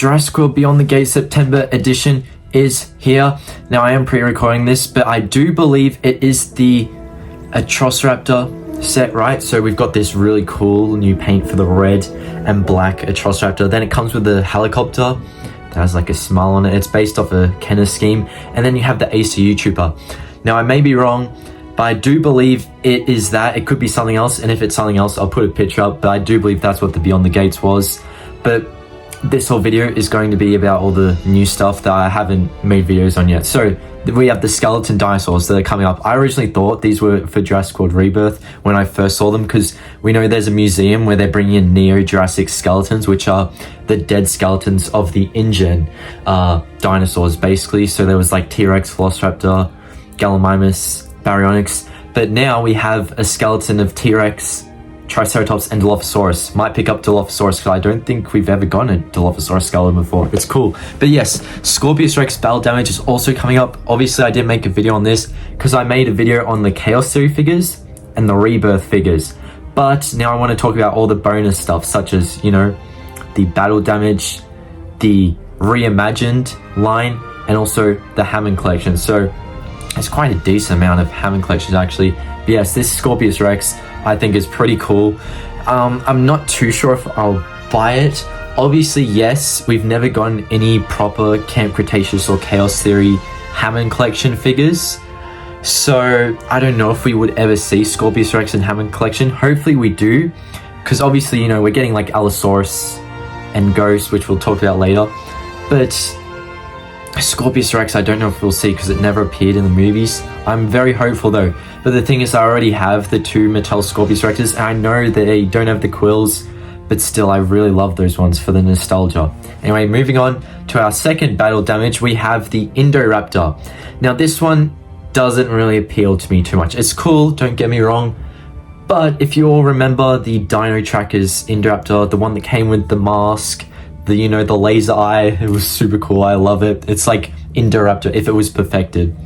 Jurassic World Beyond the Gate September edition is here. Now I am pre-recording this, but I do believe it is the Atrociraptor set, right? So we've got this really cool new paint for the red and black Atrociraptor. Then it comes with the helicopter that has like a smile on it. It's based off a Kenner scheme. And then you have the ACU Trooper. Now I may be wrong, but I do believe it is that. It could be something else, and if it's something else, I'll put a picture up, but I do believe that's what the Beyond the Gates was. But this whole video is going to be about all the new stuff that I haven't made videos on yet. So we have the skeleton dinosaurs that are coming up. I originally thought these were for Jurassic World Rebirth when I first saw them, because we know there's a museum where they're bringing in Neo-Jurassic skeletons, which are the dead skeletons of the InGen dinosaurs, basically. So there was like T-Rex, Velociraptor, Gallimimus, Baryonyx. But now we have a skeleton of T-Rex, Triceratops, and Allosaurus. Might pick up Allosaurus because I don't think we've ever gotten a Allosaurus skeleton before. It's cool. But yes, Scorpios Rex battle damage is also coming up. Obviously, I didn't make a video on this because I made a video on the Chaos Theory figures and the Rebirth figures. But now I want to talk about all the bonus stuff, such as, you know, the battle damage, the Reimagined line, and also the Hammond collection. So it's quite a decent amount of Hammond collections, actually. But yes, this Scorpios Rex I think is pretty cool. I'm not too sure if I'll buy it. Obviously, yes, we've never gotten any proper Camp Cretaceous or Chaos Theory Hammond collection figures. So I don't know if we would ever see Scorpios Rex in Hammond collection. Hopefully we do, because obviously, you know, we're getting like Allosaurus and Ghost, which we'll talk about later. But Scorpios Rex, I don't know if we'll see because it never appeared in the movies. I'm very hopeful though. But the thing is, I already have the two Mattel Scorpios Rexes, and I know they don't have the quills, but still, I really love those ones for the nostalgia. Anyway, moving on to our second battle damage, we have the Indoraptor. Now, this one doesn't really appeal to me too much. It's cool, don't get me wrong, but if you all remember the Dino Trackers Indoraptor, the one that came with the mask, you know, the laser eye, it was super cool. I love it. It's like Indoraptor if it was perfected.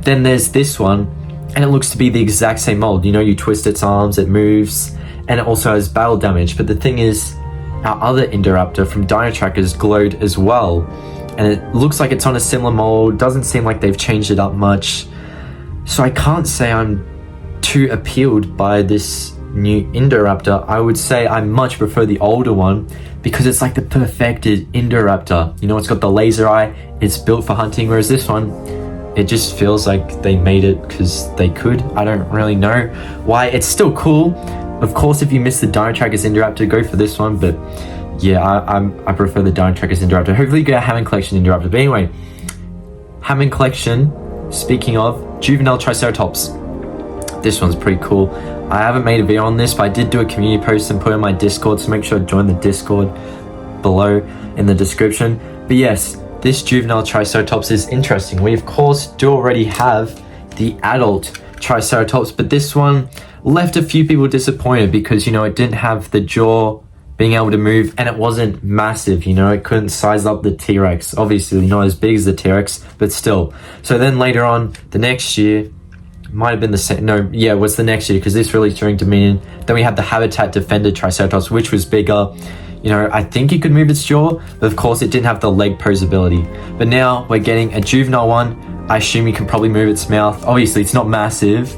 Then there's this one, and it looks to be the exact same mold. You know, you twist its arms, it moves, and it also has battle damage. But the thing is, our other Indoraptor from Dino Trackers glowed as well, and it looks like it's on a similar mold. Doesn't seem like they've changed it up much. So I can't say I'm too appealed by this new Indoraptor. I would say I much prefer the older one because it's like the perfected Indoraptor. You know, it's got the laser eye, it's built for hunting, whereas this one, it just feels like they made it because they could. I don't really know why. It's still cool. Of course, if you miss the Dino Trackers Indoraptor, go for this one, but yeah, I prefer the Dino Trackers Indoraptor. Hopefully you get a Hammond Collection Indoraptor. But anyway, Hammond Collection, speaking of, Juvenile Triceratops. This one's pretty cool. I haven't made a video on this, but I did do a community post and put it in my Discord, so make sure to join the Discord below in the description. But yes, this Juvenile Triceratops is interesting. We of course do already have the adult Triceratops, but this one left a few people disappointed because, you know, it didn't have the jaw being able to move, and it wasn't massive, you know, it couldn't size up the T-Rex. Obviously not as big as the T-Rex, but still. So then later on, the next year, might have been the same, no, yeah, it was the next year because this released during Dominion. Then we had the Habitat Defender Triceratops, which was bigger. You know, I think it could move its jaw, but of course it didn't have the leg posability. But now we're getting a juvenile one. I assume you can probably move its mouth. Obviously it's not massive,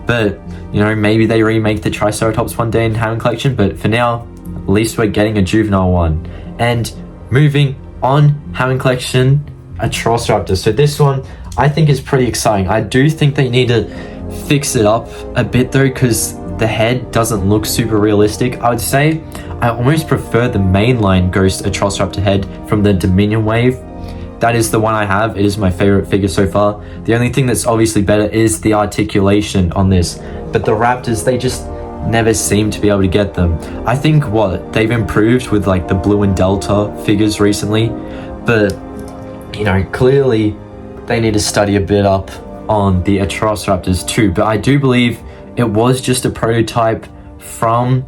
but you know, maybe they remake the Triceratops one day in Hammond Collection. But for now, at least we're getting a juvenile one. And moving on, Hammond Collection Atrociraptor. So this one I think is pretty exciting. I do think they need to fix it up a bit though, because the head doesn't look super realistic. I would say I almost prefer the mainline Ghost Atrociraptor head from the Dominion wave. That is the one I have. It is my favorite figure so far. The only thing that's obviously better is the articulation on this, but the Raptors, they just never seem to be able to get them. I think what they've improved with like the Blue and Delta figures recently, but you know, clearly they need to study a bit up on the Atrociraptors too. But I do believe it was just a prototype from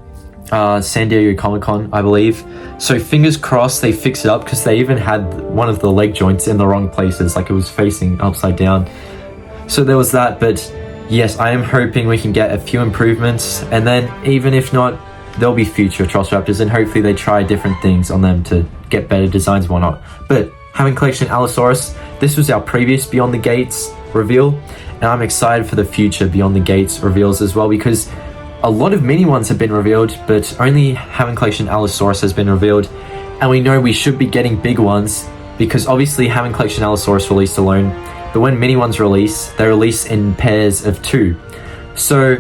San Diego Comic-Con, I believe. So fingers crossed they fix it up, because they even had one of the leg joints in the wrong places, like it was facing upside down. So there was that. But yes, I am hoping we can get a few improvements, and then even if not, there'll be future Atrociraptors, and hopefully they try different things on them to get better designs and whatnot. But Hammond Collection Allosaurus, this was our previous Beyond the Gates reveal, and I'm excited for the future Beyond the Gates reveals as well, because a lot of mini ones have been revealed, but only Hammond Collection Allosaurus has been revealed, and we know we should be getting big ones, because obviously Hammond Collection Allosaurus released alone, but when mini ones release, they release in pairs of 2. So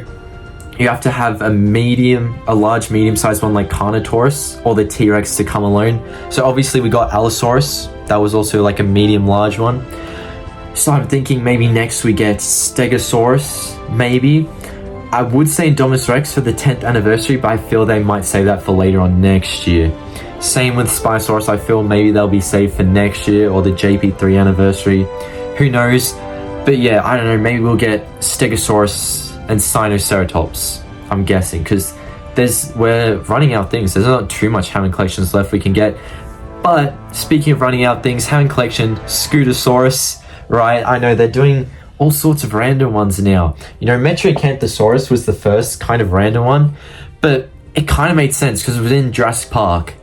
you have to have a large medium-sized one like Carnotaurus or the T-Rex to come alone. So obviously we got Allosaurus, that was also like a medium-large one. So I'm thinking maybe next we get Stegosaurus, maybe. I would say Indominus Rex for the 10th anniversary, but I feel they might save that for later on next year. Same with Spinosaurus, I feel maybe they'll be saved for next year or the JP3 anniversary. Who knows? But yeah, I don't know, maybe we'll get Stegosaurus and Sinoceratops, I'm guessing, because we're running out of things. There's not too much Hammond collections left we can get. But speaking of running out of things, Hammond collection Scutosaurus, right? I know they're doing all sorts of random ones now. You know, Metriacanthosaurus was the first kind of random one, but it kind of made sense because it was in Jurassic Park.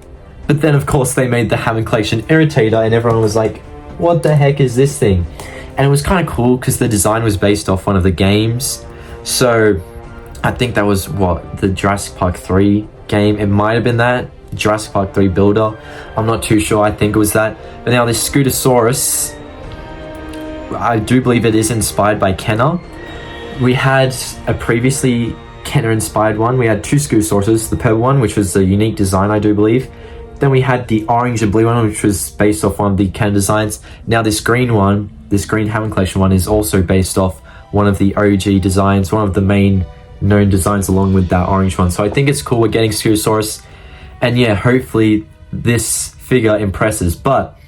But then of course they made the Hammond collection Irritator, and everyone was like, what the heck is this thing? And it was kind of cool because the design was based off one of the games. So I think that was the Jurassic Park 3 game. It might have been that Jurassic Park 3 builder. I'm not too sure. I think it was that. But now this Scutosaurus, I do believe it is inspired by Kenner. We had a previously Kenner inspired one. We had 2 Scutosauruses, the purple one, which was a unique design, I do believe. Then we had the orange and blue one, which was based off one of the Kenner designs. Now this green one, this green Hammond collection one, is also based off one of the OG designs, one of the main known designs along with that orange one. So I think it's cool we're getting Scutosaurus, and yeah, hopefully this figure impresses. But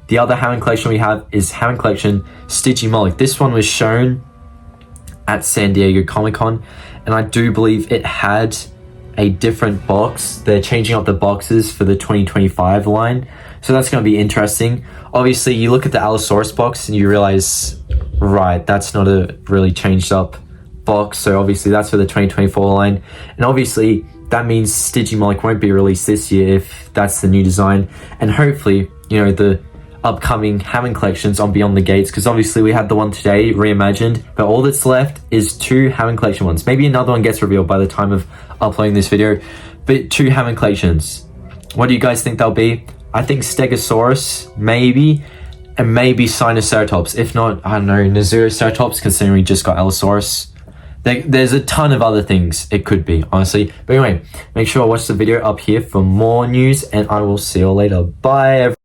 the other Hammond collection we have is Hammond collection Stygimoloch. This one was shown at San Diego Comic-Con, and I do believe it had a different box. They're changing up the boxes for the 2025 line, so that's going to be interesting. Obviously you look at the Allosaurus box and you realize, right, that's not a really changed up box, so obviously that's for the 2024 line, and obviously that means Stygimoloch won't be released this year if that's the new design. And hopefully, you know, the upcoming Hammond collections on Beyond the Gates, because obviously we had the one today reimagined, but all that's left is 2 Hammond collection ones. Maybe another one gets revealed by the time of uploading this video, but 2 Hammond collections. What do you guys think they'll be? I think Stegosaurus, maybe, and maybe Sinoceratops. If not, I don't know, Nazuroceratops, considering we just got Allosaurus. There's a ton of other things it could be, honestly. But anyway, make sure to watch the video up here for more news, and I will see you all later. Bye, everyone.